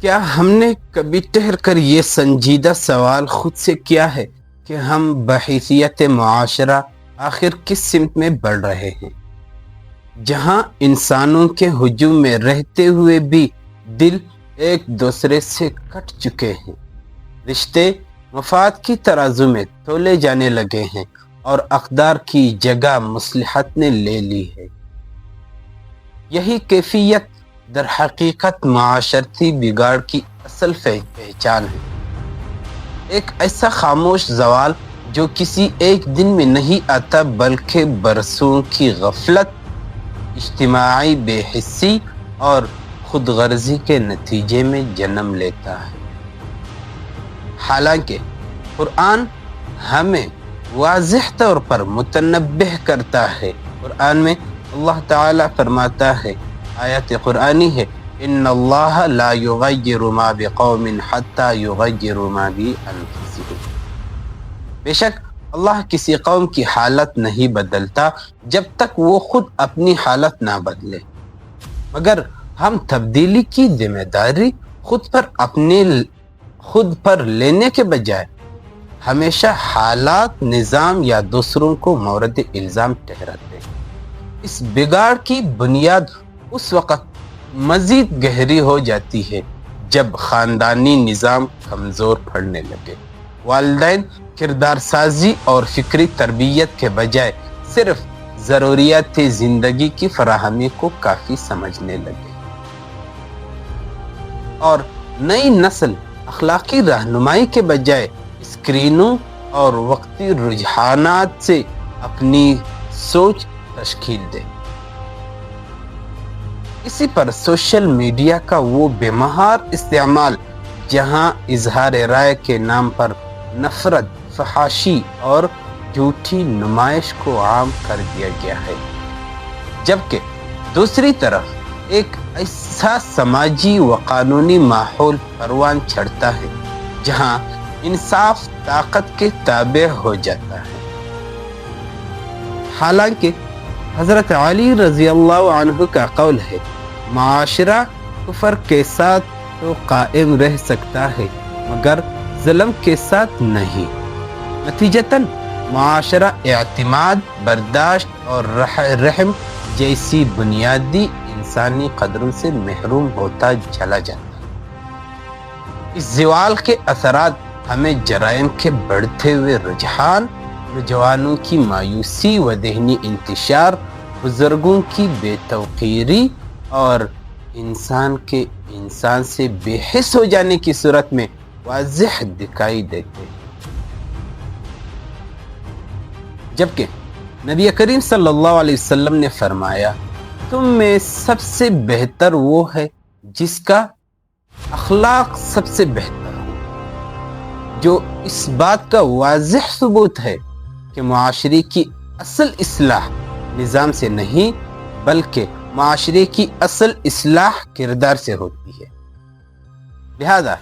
کیا ہم نے کبھی ٹھہر کر یہ سنجیدہ سوال خود سے کیا ہے کہ ہم بحیثیت معاشرہ آخر کس سمت میں بڑھ رہے ہیں، جہاں انسانوں کے ہجوم میں رہتے ہوئے بھی دل ایک دوسرے سے کٹ چکے ہیں، رشتے مفاد کی ترازو میں تولے جانے لگے ہیں اور اقدار کی جگہ مصلحت نے لے لی ہے۔ یہی کیفیت در حقیقت معاشرتی بگاڑ کی اصل پہچان ہے، ایک ایسا خاموش زوال جو کسی ایک دن میں نہیں آتا بلکہ برسوں کی غفلت، اجتماعی بے حسی اور خود غرضی کے نتیجے میں جنم لیتا ہے۔ حالانکہ قرآن ہمیں واضح طور پر متنبہ کرتا ہے۔ قرآن میں اللہ تعالیٰ فرماتا ہے، آیت قرآنی ہے، ان اللہ لا یغیر ما بقوم حتی یغیروا ما بانفسهم۔ بے شک اللہ کسی قوم کی حالت نہیں بدلتا جب تک وہ خود اپنی حالت نہ بدلے، مگر ہم تبدیلی کی ذمہ داری خود پر لینے کے بجائے ہمیشہ حالات، نظام یا دوسروں کو مورد الزام ٹھہراتے ہیں۔ اس بگاڑ کی بنیاد اس وقت مزید گہری ہو جاتی ہے جب خاندانی نظام کمزور پڑنے لگے، والدین کردار سازی اور فکری تربیت کے بجائے صرف ضروریات زندگی کی فراہمی کو کافی سمجھنے لگے، اور نئی نسل اخلاقی رہنمائی کے بجائے اسکرینوں اور وقتی رجحانات سے اپنی سوچ تشکیل دے۔ اسی پر سوشل میڈیا کا وہ بے مہار استعمال، جہاں اظہار رائے کے نام پر نفرت، فحاشی اور جھوٹی نمائش کو عام کر دیا گیا ہے، جبکہ دوسری طرف ایک ایسا سماجی و قانونی ماحول پروان چڑھتا ہے جہاں انصاف طاقت کے تابع ہو جاتا ہے۔ حالانکہ حضرت علی رضی اللہ عنہ کا قول ہے، معاشرہ کفر کے ساتھ تو قائم رہ سکتا ہے مگر ظلم کے ساتھ نہیں۔ نتیجتاً معاشرہ اعتماد، برداشت اور رحم جیسی بنیادی انسانی قدروں سے محروم ہوتا چلا جاتا ہے۔ اس زوال کے اثرات ہمیں جرائم کے بڑھتے ہوئے رجحان، نوجوانوں کی مایوسی و ذہنی انتشار، بزرگوں کی بے توقیری اور انسان سے بے حس ہو جانے کی صورت میں واضح دکھائی دیتے ہیں۔ جبکہ نبی کریم صلی اللہ علیہ وسلم نے فرمایا، تم میں سب سے بہتر وہ ہے جس کا اخلاق سب سے بہتر ہو، جو اس بات کا واضح ثبوت ہے کہ معاشرے کی اصل اصلاح نظام سے نہیں بلکہ معاشرے کی اصل اصلاح کردار سے ہوتی ہے۔ لہذا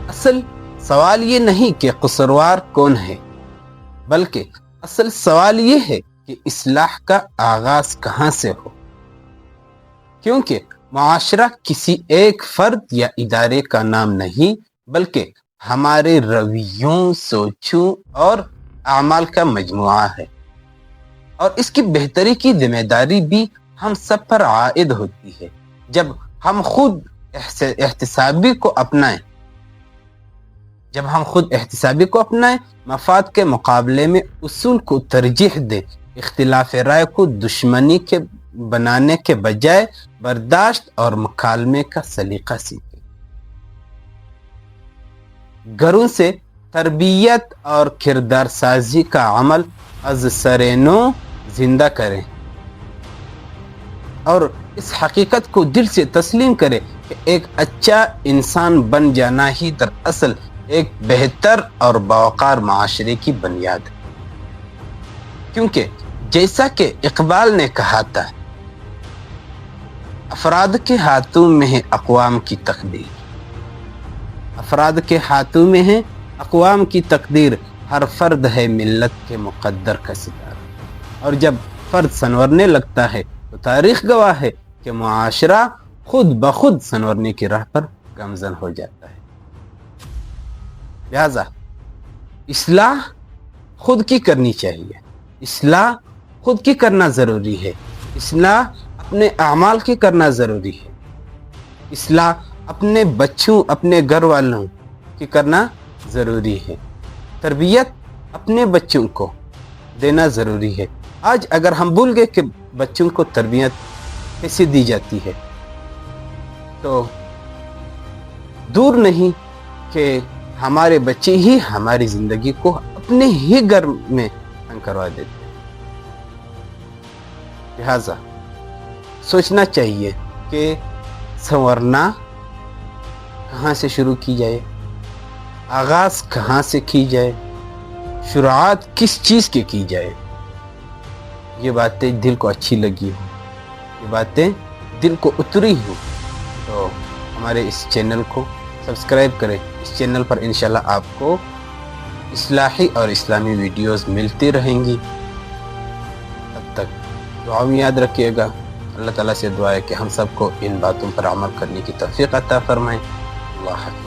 اصل سوال یہ نہیں کہ قصوروار کون ہے، بلکہ اصل سوال یہ ہے کہ اصلاح کا آغاز کہاں سے ہو، کیونکہ معاشرہ کسی ایک فرد یا ادارے کا نام نہیں بلکہ ہمارے رویوں، سوچوں اور اعمال کا مجموعہ ہے، اور اس کی بہتری کی ذمہ داری بھی ہم سب پر عائد ہوتی ہے۔ جب ہم خود احتسابی کو اپنائیں، مفاد کے مقابلے میں اصول کو ترجیح دیں، اختلاف رائے کو دشمنی کے بنانے کے بجائے برداشت اور مکالمے کا سلیقہ سیکھیں، گھروں سے تربیت اور کردار سازی کا عمل از سر نو زندہ کریں، اور اس حقیقت کو دل سے تسلیم کریں کہ ایک اچھا انسان بن جانا ہی دراصل ایک بہتر اور باوقار معاشرے کی بنیاد ہے۔ کیونکہ جیسا کہ اقبال نے کہا تھا، افراد کے ہاتھوں میں ہے اقوام کی تقدیر، افراد کے ہاتھوں میں ہے اقوام کی تقدیر، ہر فرد ہے ملت کے مقدر کا ستارہ۔ اور جب فرد سنورنے لگتا ہے تو تاریخ گواہ ہے کہ معاشرہ خود بخود سنورنے کی راہ پر گامزن ہو جاتا ہے۔ لہذا اصلاح خود کی کرنی چاہیے، اصلاح خود کی کرنا ضروری ہے، اصلاح اپنے اعمال کی کرنا ضروری ہے، اصلاح اپنے بچوں اپنے گھر والوں کی کرنا ضروری ہے، تربیت اپنے بچوں کو دینا ضروری ہے۔ آج اگر ہم بھول گئے کہ بچوں کو تربیت کیسے دی جاتی ہے تو دور نہیں کہ ہمارے بچے ہی ہماری زندگی کو اپنے ہی گھر میں تنگ کروا دیتے ہیں۔ لہذا سوچنا چاہیے کہ سنورنا کہاں سے شروع کی جائے، آغاز کہاں سے کی جائے، شروعات کس چیز کی جائے۔ یہ باتیں دل کو اچھی لگی ہوں، یہ باتیں دل کو اتری ہوں تو ہمارے اس چینل کو سبسکرائب کریں۔ اس چینل پر انشاءاللہ آپ کو اصلاحی اور اسلامی ویڈیوز ملتی رہیں گی۔ تب تک دعا میں یاد رکھیے گا۔ اللہ تعالیٰ سے دعا ہے کہ ہم سب کو ان باتوں پر عمل کرنے کی توفیق عطا فرمائیں۔ اللہ حافظ۔